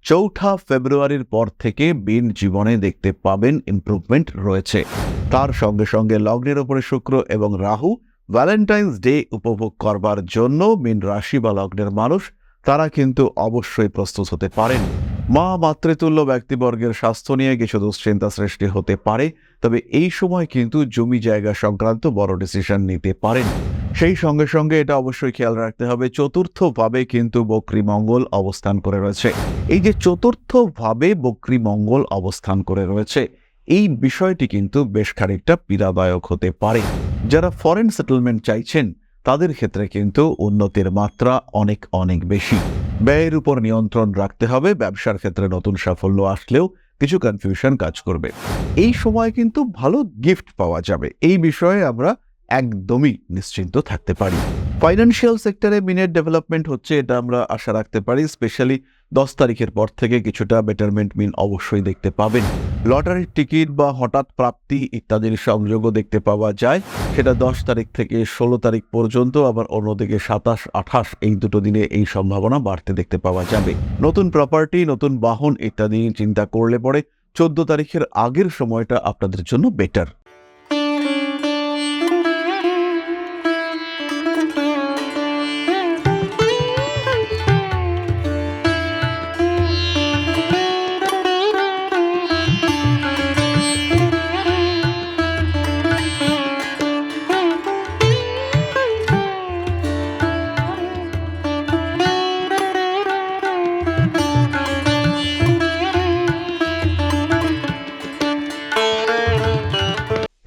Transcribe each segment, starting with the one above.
চৌঠা ফেব্রুয়ারির পর থেকে মীন জীবনে দেখতে পাবেন ইমপ্রুভমেন্ট রয়েছে। তার সঙ্গে সঙ্গে লগ্নের উপরে শুক্র এবং রাহু ভ্যালেন্টাইন্স ডে উপভোগ করবার জন্য মীন রাশি বা লগ্নের মানুষ তারা কিন্তু অবশ্যই প্রস্তুত হতে পারেন। মা মাতৃতুল্য ব্যক্তিবর্গের স্বাস্থ্য নিয়ে কিছু দুশ্চিন্তা সৃষ্টি হতে পারে, তবে এই সময় কিন্তু জমি জায়গা সংক্রান্ত বড় ডিসিশন নিতে পারেন। সেই সঙ্গে সঙ্গে এটা অবশ্যই খেয়াল রাখতে হবে, চতুর্থভাবে কিন্তু বক্রী মঙ্গল অবস্থান করে রয়েছে। এই যে চতুর্থভাবে বক্রী মঙ্গল অবস্থান করে রয়েছে, এই বিষয়টি কিন্তু বেশ খানিকটা পীড়াদায়ক হতে পারে। যারা ফরেন সেটেলমেন্ট চাইছেন তাদের ক্ষেত্রে কিন্তু উন্নতির মাত্রা অনেক অনেক বেশি। ব্যয়ের উপর নিয়ন্ত্রণ রাখতে হবে। ব্যবসার ক্ষেত্রে নতুন সাফল্য আসলেও কিছু কনফিউশন কাজ করবে। এই সময় কিন্তু ভালো গিফট পাওয়া যাবে, এই বিষয়ে আমরা একদমই নিশ্চিন্ত থাকতে পারি। ফাইন্যান্সিয়াল সেক্টরে মিনের ডেভেলপমেন্ট হচ্ছে, এটা আমরা আশা রাখতে পারি। স্পেশালি 10 তারিখের পর থেকে কিছুটা বেটারমেন্ট মিন অবশ্যই দেখতে পাবেন। লটারির টিকিট বা হঠাৎ প্রাপ্তি ইত্যাদির সংযোগও দেখতে পাওয়া যায়, সেটা 10 তারিখ থেকে 16 তারিখ পর্যন্ত। আবার অন্যদিকে 27, 28 এই দুটো দিনে এই সম্ভাবনা বাড়তে দেখতে পাওয়া যাবে। নতুন প্রপার্টি, নতুন বাহন ইত্যাদি চিন্তা করলে পরে 14 তারিখের আগের সময়টা আপনাদের জন্য বেটার।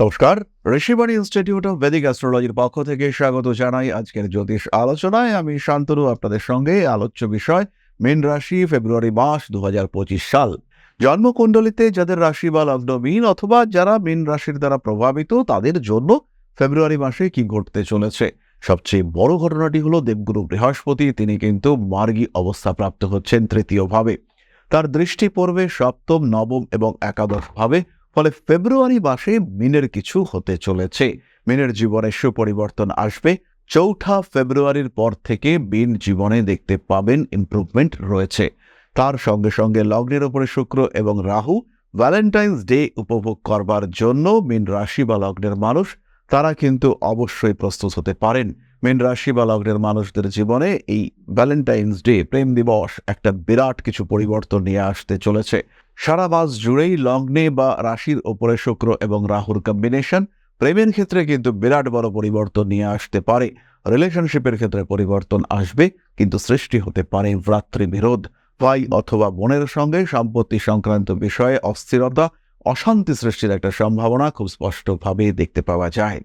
নমস্কার, ঋষিবাণী ইনস্টিটিউট অফ ভেদিক অ্যাস্ট্রোলজির পক্ষ থেকে স্বাগত জানাই আজকের জ্যোতিষ আলোচনায়। আমি শান্তনু আপনাদের সঙ্গে। আলোচ্য বিষয় মীন রাশি, ফেব্রুয়ারি মাস 2025 সাল। জন্মকুণ্ডলিতে যাদের রাশি বা লগ্ন মীন অথবা যারা মীন রাশির দ্বারা প্রভাবিত, তাদের জন্য ফেব্রুয়ারি মাসে কি ঘটতে চলেছে? সবচেয়ে বড় ঘটনাটি হলো দেবগুরু বৃহস্পতি, তিনি কিন্তু মার্গী অবস্থা প্রাপ্ত হচ্ছেন তৃতীয় ভাবে। তার দৃষ্টি পড়বে সপ্তম, নবম এবং একাদশ ভাবে। ফলে ফেব্রুয়ারি মাসে মিনের কিছু হতে চলেছে। মিনের জীবনে সুপরিবর্তন আসবে। চৌঠা ফেব্রুয়ারির পর থেকে মীন জীবনে দেখতে পাবেন ইমপ্রুভমেন্ট রয়েছে। তার সঙ্গে সঙ্গে লগ্নের উপরে শুক্র এবং রাহু ভ্যালেন্টাইন্স ডে উপভোগ করবার জন্য মীন রাশি বা লগ্নের মানুষ তারা কিন্তু অবশ্যই প্রস্তুত হতে পারেন। মীন রাশি বা লগ্নের মানুষদের জীবনে এই ভ্যালেন্টাইন্স ডে, প্রেম দিবস, একটা বিরাট কিছু পরিবর্তন নিয়ে আসতে চলেছে। সারা মাস জুড়েই লগ্নে বা রাশির ওপরে শুক্র এবং রাহুর কম্বিনেশন প্রেমের ক্ষেত্রে কিন্তু বিরাট বড় পরিবর্তন নিয়ে আসতে পারে। রিলেশনশিপের ক্ষেত্রে পরিবর্তন আসবে, কিন্তু সৃষ্টি হতে পারে ভ্রাতৃবিরোধ। ভাই অথবা বোনের সঙ্গে সম্পত্তি সংক্রান্ত বিষয়ে অস্থিরতা, অশান্তি সৃষ্টির একটা সম্ভাবনা খুব স্পষ্টভাবে দেখতে পাওয়া যায়।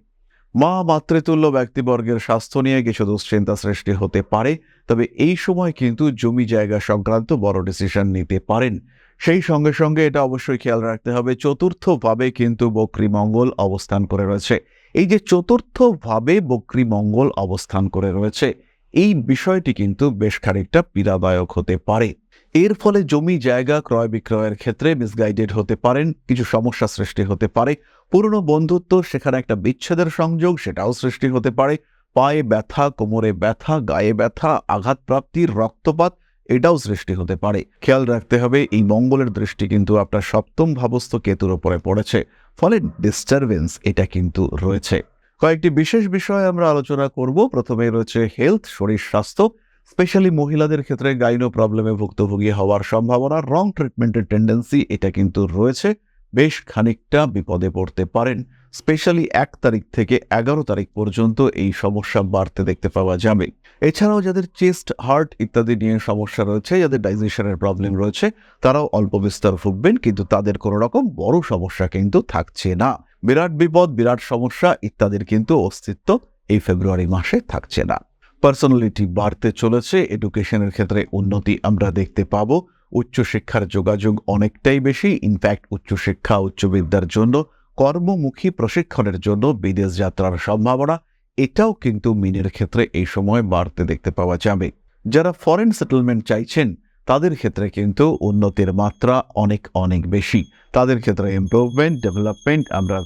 মা মাতৃতুল্য ব্যক্তিবর্গের স্বাস্থ্য নিয়ে কিছু দুশ্চিন্তা সৃষ্টি হতে পারে, তবে এই সময় কিন্তু জমি জায়গা সংক্রান্ত বড় ডিসিশন নিতে পারেন। সেই সঙ্গে সঙ্গে এটা অবশ্যই খেয়াল রাখতে হবে, চতুর্থভাবে কিন্তু বক্রী মঙ্গল অবস্থান করে রয়েছে। এই যে চতুর্থভাবে বক্রী মঙ্গল অবস্থান করে রয়েছে, এই বিষয়টি কিন্তু বেশ খানিকটা পীড়াদায়ক হতে পারে। এর ফলে জমি জায়গা ক্রয় বিক্রয়ের ক্ষেত্রে মিসগাইডেড হতে পারেন, কিছু সমস্যা সৃষ্টি হতে পারে। পুরনো বন্ধুত্ব, সেখানে একটা বিচ্ছেদের সংযোগ, সেটাও সৃষ্টি হতে পারে। পায়ে ব্যথা, কোমরে ব্যথা, গায়ে ব্যথা, আঘাতপ্রাপ্তির, রক্তপাত, এটাও সৃষ্টি হতে পারে। খেয়াল রাখতে হবে, এই মঙ্গলের দৃষ্টি কিন্তু আপনার সপ্তম ভাবস্থ কেতুর উপরে পড়েছে, ফলে ডিস্টারবেন্স এটা কিন্তু রয়েছে। কয়েকটি বিশেষ বিষয় আমরা আলোচনা করব। প্রথমে রয়েছে হেলথ, শরীর স্বাস্থ্য। স্পেশালি মহিলাদের ক্ষেত্রে গাইনো প্রবলেমে ভুক্তভোগী হওয়ার সম্ভাবনা, রং ট্রিটমেন্টের টেন্ডেন্সি এটা কিন্তু রয়েছে। বেশ খানিকটা বিপদে পড়তে পারেন। স্পেশালি 1 তারিখ থেকে 11 তারিখ পর্যন্ত এই সমস্যা বাড়তে দেখতে পাওয়া যাবে। এছাড়াও যাদের চেস্ট, হার্ট ইত্যাদি নিয়ে সমস্যা রয়েছে, যাদের ডাইজেশনের প্রবলেম রয়েছে, তারাও অল্প বিস্তর ভুগবেন, কিন্তু তাদের কোনো রকম বড় সমস্যা কিন্তু থাকছে না। বিরাট বিপদ, বিরাট সমস্যা ইত্যাদির কিন্তু অস্তিত্ব এই ফেব্রুয়ারি মাসে থাকছে না। পার্সোনালিটি বাড়তে চলেছে। এডুকেশনের ক্ষেত্রে উন্নতি আমরা দেখতে পাবো। উচ্চশিক্ষার যোগাযোগ অনেকটাই বেশি। ইনফ্যাক্ট উচ্চশিক্ষা, উচ্চবিদ্যার জন্য, কর্মমুখী প্রশিক্ষণের জন্য বিদেশ যাত্রার সম্ভাবনা এটাও কিন্তু মিনের ক্ষেত্রে এই সময় বাড়তে দেখতে পাওয়া যাবে। যারা ফরেন সেটেলমেন্ট চাইছেন তাদের ক্ষেত্রে কিন্তু উন্নতির মাত্রা অনেক অনেক বেশি। তাদের ক্ষেত্রে ইমপ্রুভমেন্ট, ডেভেলপমেন্ট আমরা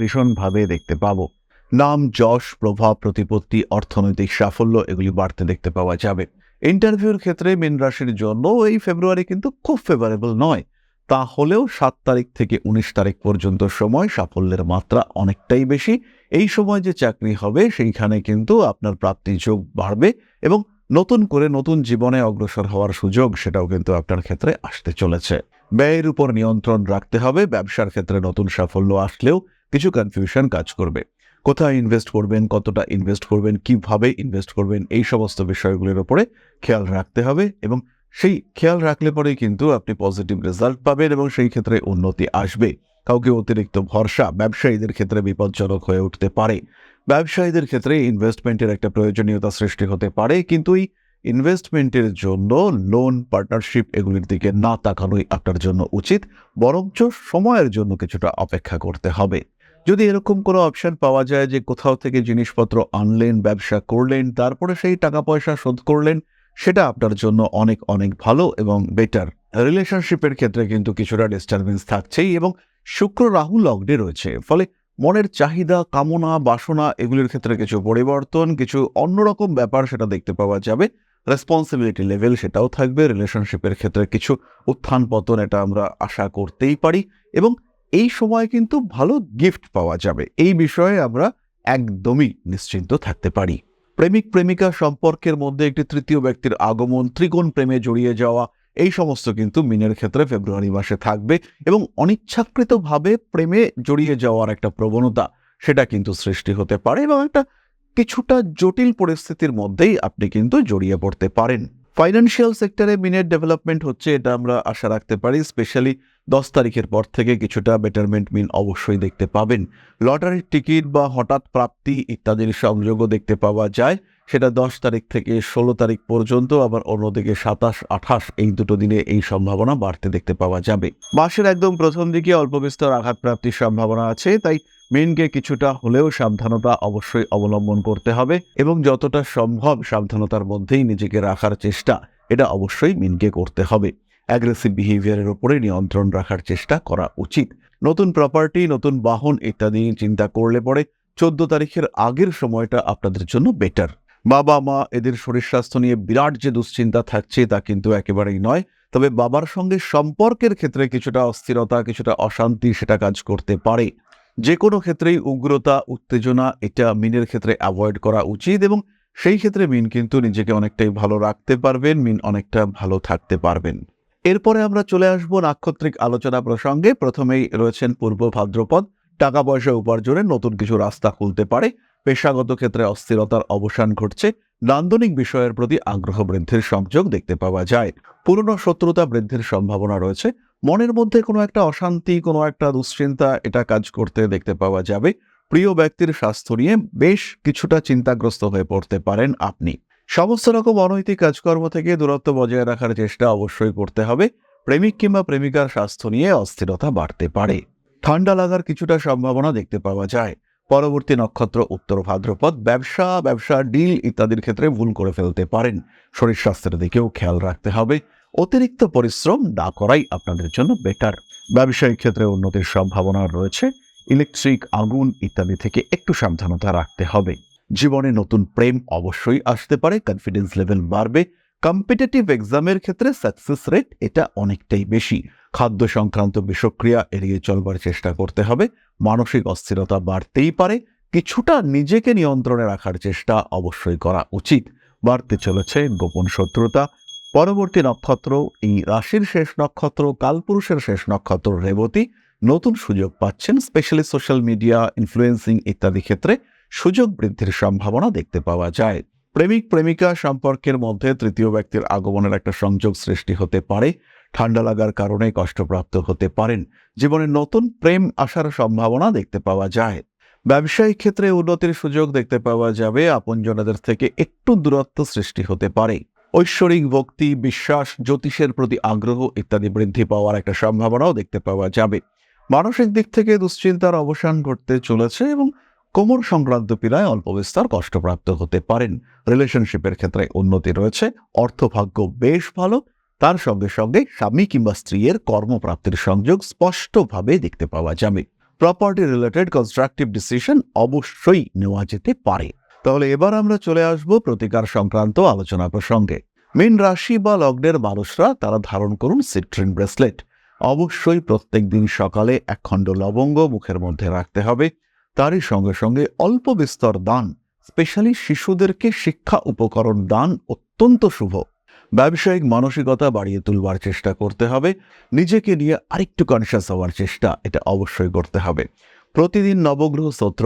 ভীষণভাবে দেখতে পাবো। নাম, যশ, প্রভাব, প্রতিপত্তি, অর্থনৈতিক সাফল্য এগুলি বাড়তে দেখতে পাওয়া যাবে। ইন্টারভিউর ক্ষেত্রে মীন রাশির জন্য এই ফেব্রুয়ারি কিন্তু খুব ফেভারেবল নয়, তাহলেও 7 তারিখ থেকে 19 তারিখ পর্যন্ত সময় সাফল্যের মাত্রা অনেকটাই বেশি। এই সময় যে চাকরি হবে সেইখানে কিন্তু আপনার প্রাপ্তি যোগ বাড়বে এবং নতুন করে নতুন জীবনে অগ্রসর হওয়ার সুযোগ সেটাও কিন্তু আপনার ক্ষেত্রে আসতে চলেছে। ব্যয়ের উপর নিয়ন্ত্রণ রাখতে হবে। ব্যবসার ক্ষেত্রে নতুন সাফল্য আসলেও কিছু কনফিউশন কাজ করবে। কোথায় ইনভেস্ট করবেন, কতটা ইনভেস্ট করবেন, কিভাবে ইনভেস্ট করবেন, এই সমস্ত বিষয়গুলির উপরে খেয়াল রাখতে হবে এবং সেই খেয়াল রাখলে পরেই কিন্তু আপনি পজিটিভ রেজাল্ট পাবেন এবং সেই ক্ষেত্রে উন্নতি আসবে। কাউকে অতিরিক্ত ভরসা ব্যবসায়ীদের ক্ষেত্রে বিপজ্জনক হয়ে উঠতে পারে। ব্যবসায়ীদের ক্ষেত্রে ইনভেস্টমেন্টের একটা প্রয়োজনীয়তা সৃষ্টি হতে পারে, কিন্তু এই ইনভেস্টমেন্টের জন্য লোন, পার্টনারশিপ এগুলির দিকে না তাকানোই আপনার জন্য উচিত, বরঞ্চ সময়ের জন্য কিছুটা অপেক্ষা করতে হবে। যদি এরকম কোনো অপশন পাওয়া যায় যে কোথাও থেকে জিনিসপত্র আনলেন, ব্যবসা করলেন, তারপরে সেই টাকা পয়সা শোধ করলেন, সেটা আপনার জন্য অনেক অনেক ভালো এবং বেটার। রিলেশনশিপের ক্ষেত্রে কিন্তু কিছুটা ডিস্টারবেন্স থাকছেই এবং শুক্র রাহু লগ্নে রয়েছে, ফলে মনের চাহিদা, কামনা, বাসনা এগুলির ক্ষেত্রে কিছু পরিবর্তন, কিছু অন্যরকম ব্যাপার সেটা দেখতে পাওয়া যাবে। রেসপন্সিবিলিটি লেভেল সেটাও থাকবে। রিলেশনশিপের ক্ষেত্রে কিছু উত্থান পতন এটা আমরা আশা করতেই পারি এবং এই সময় কিন্তু ভালো গিফট পাওয়া যাবে। এই বিষয়ে আমরা একদমই নিশ্চিন্ত থাকতে পারি। প্রেমিক প্রেমিকা সম্পর্কের মধ্যে একটি তৃতীয় ব্যক্তির আগমন, ত্রিকোণ প্রেমে জড়িয়ে যাওয়া, এই সমস্ত কিন্তু মীনের ক্ষেত্রে ফেব্রুয়ারি মাসে থাকবে এবং অনিচ্ছাকৃতভাবে প্রেমে জড়িয়ে যাওয়ার একটা প্রবণতা সেটা কিন্তু সৃষ্টি হতে পারে এবং একটা কিছুটা জটিল পরিস্থিতির মধ্যেই আপনি কিন্তু জড়িয়ে পড়তে পারেন। ফাইন্যান্সিয়াল সেক্টরে মিনের ডেভেলপমেন্ট হচ্ছে, এটা আমরা আশা রাখতে পারি। স্পেশালি 10 তারিখের পর থেকে কিছুটা বেটারমেন্ট মিন অবশ্যই দেখতে পাবেন। লটারির টিকিট বা হঠাৎ প্রাপ্তি ইত্যাদির সংযোগও দেখতে পাওয়া যায়, সেটা 10 তারিখ থেকে 16 তারিখ পর্যন্ত। আবার অন্যদিকে 27, 28 এই দুটো দিনে এই সম্ভাবনা বাড়তে দেখতে পাওয়া যাবে। মাসের একদম প্রথম দিকে অল্প বিস্তর আঘাত প্রাপ্তির সম্ভাবনা আছে, তাই মেনকে কিছুটা হলেও সাবধানতা অবশ্যই অবলম্বন করতে হবে এবং যতটা সম্ভব সাবধানতার মধ্যেই নিজেকে রাখার চেষ্টা এটা অবশ্যই মেনকে করতে হবে। অ্যাগ্রেসিভ বিহেভিয়ারের উপরে নিয়ন্ত্রণ রাখার চেষ্টা করা উচিত। নতুন প্রপার্টি, নতুন বাহন ইত্যাদি চিন্তা করলে পরে 14 তারিখের আগের সময়টা আপনাদের জন্য বেটার। বাবা মা এদের শরীর স্বাস্থ্য নিয়ে বিরাট যে দুশ্চিন্তা থাকছে তা কিন্তু একেবারেই নয়, তবে বাবার সঙ্গে সম্পর্কের ক্ষেত্রে কিছুটা অস্থিরতা, কিছুটা অশান্তি সেটা কাজ করতে পারে। যে কোনো ক্ষেত্রেই উগ্রতা, উত্তেজনা এটা মিনের ক্ষেত্রে অ্যাভয়েড করা উচিত এবং সেই ক্ষেত্রে মিন কিন্তু নিজেকে অনেকটাই ভালো রাখতে পারবেন, মিন অনেকটা ভালো থাকতে পারবেন। এরপরে আমরা চলে আসব নাক্ষত্রিক আলোচনা প্রসঙ্গে। প্রথমেই রয়েছেন পূর্ব ভাদ্রপদ। টাকা পয়সা উপার্জনের নতুন কিছু রাস্তা খুলতে পারে। পেশাগত ক্ষেত্রে অস্থিরতার অবসান ঘটছে। নান্দনিক বিষয়ের প্রতি আগ্রহ বৃদ্ধির সংযোগ দেখতে পাওয়া যায়। পুরনো শত্রুতা বৃদ্ধির সম্ভাবনা রয়েছে। মনের মধ্যে কোনো একটা অশান্তি, কোনো একটা দুশ্চিন্তা এটা কাজ করতে দেখতে পাওয়া যাবে। প্রিয় ব্যক্তির স্বাস্থ্য নিয়ে বেশ কিছুটা চিন্তাগ্রস্ত হয়ে পড়তে পারেন আপনি। সমস্ত রকম অনৈতিক কাজকর্ম থেকে দূরত্ব বজায় রাখার চেষ্টা অবশ্যই করতে হবে। প্রেমিক কিংবা প্রেমিকার স্বাস্থ্য নিয়ে অস্থিরতা বাড়তে পারে। ঠান্ডা লাগার কিছুটা সম্ভাবনা দেখতে পাওয়া যায়। পরবর্তী নক্ষত্র উত্তর ভাদ্রপদ। ব্যবসা ডিল ইত্যাদির ক্ষেত্রে ভুল করে ফেলতে পারেন। শরীর স্বাস্থ্যের দিকেও খেয়াল রাখতে হবে। অতিরিক্ত পরিশ্রম না করাই আপনাদের জন্য বেটার। ব্যবসায়িক ক্ষেত্রে উন্নতির সম্ভাবনা রয়েছে। ইলেকট্রিক, আগুন ইত্যাদি থেকে একটু সাবধানতা রাখতে হবে। জীবনে নতুন প্রেম অবশ্যই আসতে পারে। কনফিডেন্স লেভেল বাড়বে। কম্পিটিটিভ এক্সামের ক্ষেত্রে সাকসেস রেট এটা অনেকটাই বেশি। খাদ্য সংক্রান্ত বিষক্রিয়া এড়িয়ে চলবার চেষ্টা করতে হবে। মানসিক অস্থিরতা বাড়তেই পারে। কিছুটা নিজেকে নিয়ন্ত্রণে রাখার চেষ্টা অবশ্যই করা উচিত। বাড়তে চলেছে গোপন শত্রুতা। পরবর্তী নক্ষত্র, এই রাশির শেষ নক্ষত্র, কালপুরুষের শেষ নক্ষত্র রেবতী। নতুন সুযোগ পাচ্ছেন। স্পেশালি সোশ্যাল মিডিয়া, ইনফ্লুয়েন্সিং ইত্যাদি ক্ষেত্রে সুযোগ বৃদ্ধির সম্ভাবনা দেখতে পাওয়া যায়। প্রেমিক প্রেমিকা সম্পর্কের মধ্যে তৃতীয় ব্যক্তির আগমনের একটা সংযোগ সৃষ্টি হতে পারে। ঠান্ডা লাগার কারণে কষ্টপ্রাপ্ত হতে পারেন। জীবনে নতুন প্রেম আসার সম্ভাবনা দেখতে পাওয়া যায়। ব্যবসায়িক ক্ষেত্রে উন্নতির সুযোগ দেখতে পাওয়া যাবে। আপনজনদের থেকে একটু দূরত্ব সৃষ্টি হতে পারে। ঐশ্বরিক ভক্তি, বিশ্বাস, জ্যোতিষের প্রতি আগ্রহ ইত্যাদি বৃদ্ধি পাওয়ার একটা সম্ভাবনাও দেখতে পাওয়া যাবে। মানসিক দিক থেকে দুশ্চিন্তার অবসান ঘটতে চলেছে এবং কোমর সংক্রান্ত পীড়ায় অল্প বিস্তর কষ্টপ্রাপ্ত হতে পারেন। রিলেশনশিপের ক্ষেত্রে উন্নতি রয়েছে। অর্থভাগ্য বেশ ভালো। তার সঙ্গে সঙ্গে স্বামী কিংবা স্ত্রীর কর্মপ্রাপ্তির সংযোগ স্পষ্টভাবে দেখতে পাওয়া যাবে। প্রপার্টি রিলেটেড কনস্ট্রাকটিভ ডিসিশন অবশ্যই নেওয়া যেতে পারে। তাহলে এবার আমরা চলে আসব প্রতিকার সংক্রান্ত আলোচনা প্রসঙ্গে। মীন রাশি বা লগ্নের মানুষরা তারা ধারণ করুন সিট্রিন ব্রেসলেট। অবশ্যই প্রত্যেক দিন সকালে 1 খণ্ড লবঙ্গ মুখের মধ্যে রাখতে হবে। তারই সঙ্গে সঙ্গে অল্প বিস্তর দান, স্পেশালি শিশুদেরকে শিক্ষা উপকরণ দান অত্যন্ত শুভ। ব্যবসায়িক মানসিকতা বাড়িয়ে তুলবার চেষ্টা করতে হবে। নিজেকে নিয়ে আরেকটু কনসিয়াস হওয়ার চেষ্টা এটা অবশ্যই করতে হবে। প্রতিদিন নবগ্রহ স্তোত্র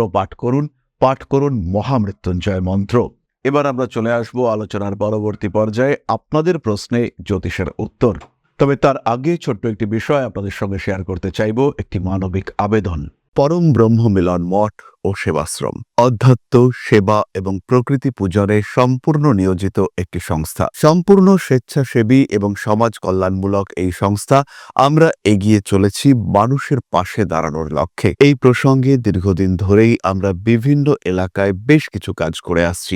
পাঠ করুন মহামৃত্যুঞ্জয় মন্ত্র। এবার আমরা চলে আসব আলোচনার পরবর্তী পর্যায়ে আপনাদের প্রশ্নে জ্যোতিষের উত্তর। তবে তার আগে ছোট্ট একটি বিষয় আপনাদের সঙ্গে শেয়ার করতে চাইব, একটি মানবিক আবেদন। পরম ব্রহ্ম মিলন মঠ ও সেবাশ্রম অধ্যাত্ম, সেবা এবং প্রকৃতি পূজনে সম্পূর্ণ নিয়োজিত একটি সংস্থা। সম্পূর্ণ স্বেচ্ছাসেবী এবং সমাজ কল্যাণমূলক এই সংস্থা আমরা এগিয়ে চলেছি মানুষের পাশে দাঁড়ানোর লক্ষ্যে। এই প্রসঙ্গে দীর্ঘদিন ধরেই আমরা বিভিন্ন এলাকায় বেশ কিছু কাজ করে আসছি।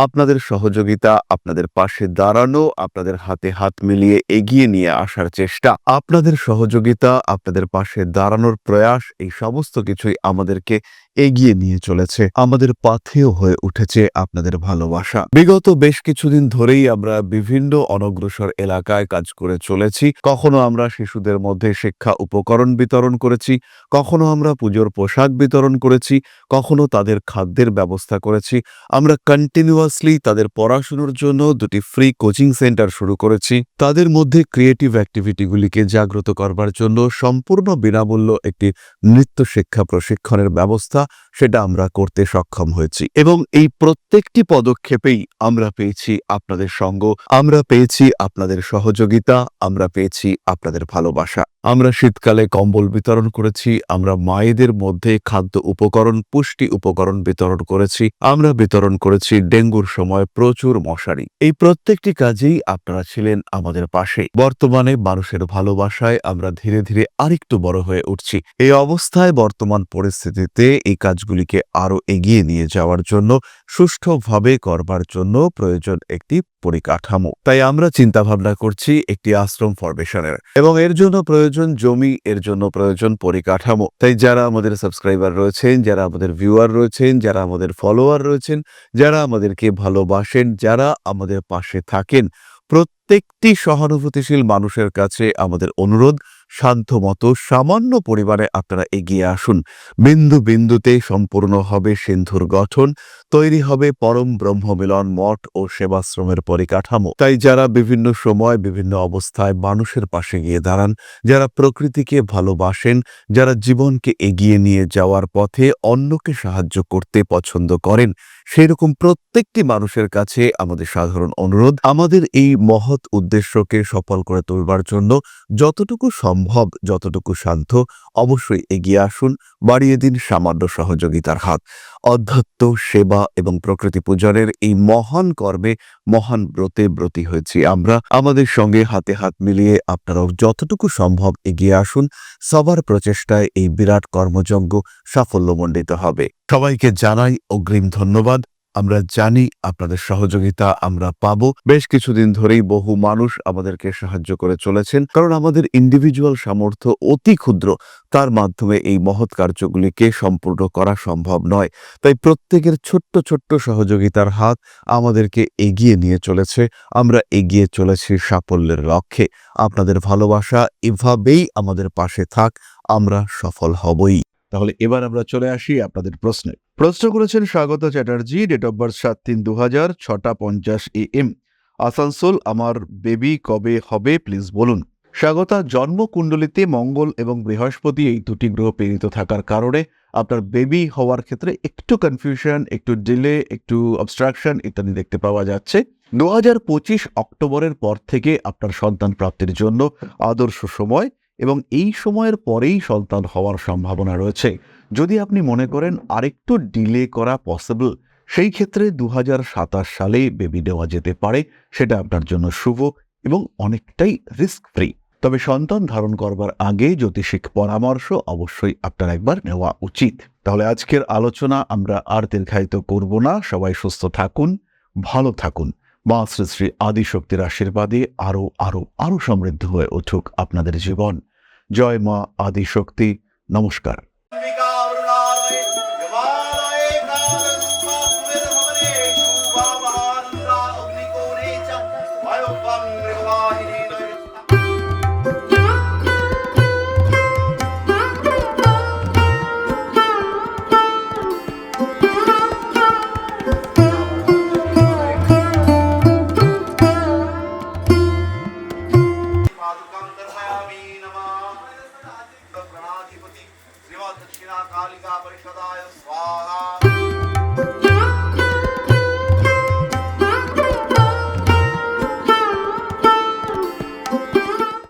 আপনাদের সহযোগিতা, আপনাদের পাশে দাঁড়ানো, আপনাদের হাতে হাত মিলিয়ে এগিয়ে নিয়ে আসার চেষ্টা, আপনাদের সহযোগিতা, আপনাদের পাশে দাঁড়ানোর প্রয়াস, এই সমস্ত কিছুই আমাদেরকে এগিয়ে নিয়ে চলেছে। আমাদের পাথেয় হয়ে উঠেছে আপনাদের ভালোবাসা। বিগত বেশ কিছুদিন ধরেই আমরা বিভিন্ন অনগ্রসর এলাকায় কাজ করে চলেছি। কখনো আমরা শিশুদের মধ্যে শিক্ষা উপকরণ বিতরণ করেছি, কখনো আমরা পুজোর পোশাক বিতরণ করেছি, কখনো তাদের খাদ্যের ব্যবস্থা করেছি। আমরা কন্টিনিউয়াসলি তাদের পড়াশোনার জন্য 2টি ফ্রি কোচিং সেন্টার শুরু করেছি। তাদের মধ্যে ক্রিয়েটিভ অ্যাক্টিভিটিগুলিকে জাগ্রত করবার জন্য সম্পূর্ণ বিনামূল্য একটি নৃত্য শিক্ষা প্রশিক্ষণের ব্যবস্থা সেটা আমরা করতে সক্ষম হয়েছি। এবং এই প্রত্যেকটি পদক্ষেপেই আমরা পেয়েছি আপনাদের সঙ্গ, আমরা পেয়েছি আপনাদের সহযোগিতা, আমরা পেয়েছি আপনাদের ভালোবাসা। আমরা শীতকালে কম্বল বিতরণ করেছি, আমরা মায়েদের মধ্যে খাদ্য উপকরণ, পুষ্টি উপকরণ বিতরণ করেছি, আমরা বিতরণ করেছি ডেঙ্গুর সময় প্রচুর মশারি। এই প্রত্যেকটি কাজেই আপনারা ছিলেন আমাদের পাশে। বর্তমানে মানুষের ভালোবাসায় আমরা ধীরে ধীরে আরেকটু বড় হয়ে উঠছি। এই অবস্থায় বর্তমান পরিস্থিতিতে এই কাজগুলিকে আরো এগিয়ে নিয়ে যাওয়ার জন্য, সুষ্ঠুভাবে করবার জন্য প্রয়োজন একটি পরিকাঠামো। তাই আমরা চিন্তা ভাবনা করছি একটি আশ্রম ফরমেশনের, এবং এর জন্য প্রয়োজন জমি, এর জন্য প্রয়োজন পরিকাঠামো। তাই যারা আমাদের সাবস্ক্রাইবার রয়েছেন, যারা আমাদের ভিউয়ার রয়েছেন, যারা আমাদের ফলোয়ার রয়েছেন, যারা আমাদেরকে ভালোবাসেন, যারা আমাদের পাশে থাকেন, প্রত্যেকটি সহানুভূতিশীল মানুষের কাছে আমাদের অনুরোধ, সাধ্যমতো সামান্য পরিমাণে আপনারা এগিয়ে আসুন। বিন্দু বিন্দুতে সম্পূর্ণ হবে সিন্ধুর গঠন, তৈরি হবে পরম ব্রহ্মমিলন মঠ ও সেবাশ্রমের পরিকাঠামো। তাই যারা বিভিন্ন সময় বিভিন্ন অবস্থায় মানুষের পাশে গিয়ে দাঁড়ান, যারা প্রকৃতিকে ভালোবাসেন, যারা জীবনকে এগিয়ে নিয়ে যাওয়ার পথে অন্যকে সাহায্য করতে পছন্দ করেন, সেই রকম প্রত্যেকটি মানুষের কাছে আমাদের সাধারণ অনুরোধ, আমাদের এই মহৎ উদ্দেশ্যকে সফল করে তুলবার জন্য যতটুকু সম্ভব, যতটুকু সাধ্য অবশ্যই এগিয়ে আসুন, বাড়িয়ে দিন সামান্য সহযোগিতার হাত। অধ্যাত্ম, সেবা এবং প্রকৃতি পূজনের এই মহান কর্মে, মহান ব্রতে ব্রতী হয়েছি আমরা। আমাদের সঙ্গে হাতে হাত মিলিয়ে আপনারাও যতটুকু সম্ভব এগিয়ে আসুন। সবার প্রচেষ্টায় এই বিরাট কর্মযজ্ঞ সাফল্যমণ্ডিত হবে। সবাইকে জানাই অগ্রিম ধন্যবাদ। আমরা জানি আপনাদের সহযোগিতা আমরা পাবো। বেশ কিছুদিন ধরেই বহু মানুষ আমাদেরকে সাহায্য করে চলেছেন, কারণ আমাদের ইন্ডিভিজুয়াল সামর্থ্য অতি ক্ষুদ্র, তার মাধ্যমে এই মহৎ কার্যগুলিকে সম্পূর্ণ করা সম্ভব নয়। তাই প্রত্যেকের ছোট্ট ছোট্ট সহযোগিতার হাত আমাদেরকে এগিয়ে নিয়ে চলেছে। আমরা এগিয়ে চলেছি সাফল্যের লক্ষ্যে। আপনাদের ভালোবাসা এভাবেই আমাদের পাশে থাক, আমরা সফল হবই। তাহলে এবার আমরা চলে আসি আপনাদের প্রশ্নে। প্রশ্ন করেছেন Swagata Chatterjee, date of birth 7/3/2000, 6:50 AM, Asansol. আমার বেবি কবে হবে প্লিজ বলুন। স্বাগতা, জন্মকুণ্ডলিতে মঙ্গল এবং বৃহস্পতি এই 2টি গ্রহ প্রেরিত থাকার কারণে আপনার বেবি হওয়ার ক্ষেত্রে একটু কনফিউশন, একটু ডিলে, একটু অবস্ট্রাকশন ইত্যাদি দেখতে পাওয়া যাচ্ছে। 2025 অক্টোবরের পর থেকে আপনার সন্তান প্রাপ্তির জন্য আদর্শ সময়, এবং এই সময়ের পরেই সন্তান হওয়ার সম্ভাবনা রয়েছে। যদি আপনি মনে করেন আরেকটু ডিলে করা পসিবল, সেই ক্ষেত্রে 2027 সালে বেবি দেওয়া যেতে পারে। সেটা আপনার জন্য শুভ এবং অনেকটাই রিস্ক ফ্রি। তবে সন্তান ধারণ করবার আগে জ্যোতিষিক পরামর্শ অবশ্যই আপনার একবার নেওয়া উচিত। তাহলে আজকের আলোচনা আমরা আর দীর্ঘায়িত করব না। সবাই সুস্থ থাকুন, ভালো থাকুন। মা শ্রী শ্রী আদিশক্তির আশীর্বাদে আরো আরো আরো সমৃদ্ধ হয়ে উঠুক আপনাদের জীবন। জয় মা আদিশক্তি। নমস্কার। Bye. दक्षिणा कालिका परिषदाय स्वाहा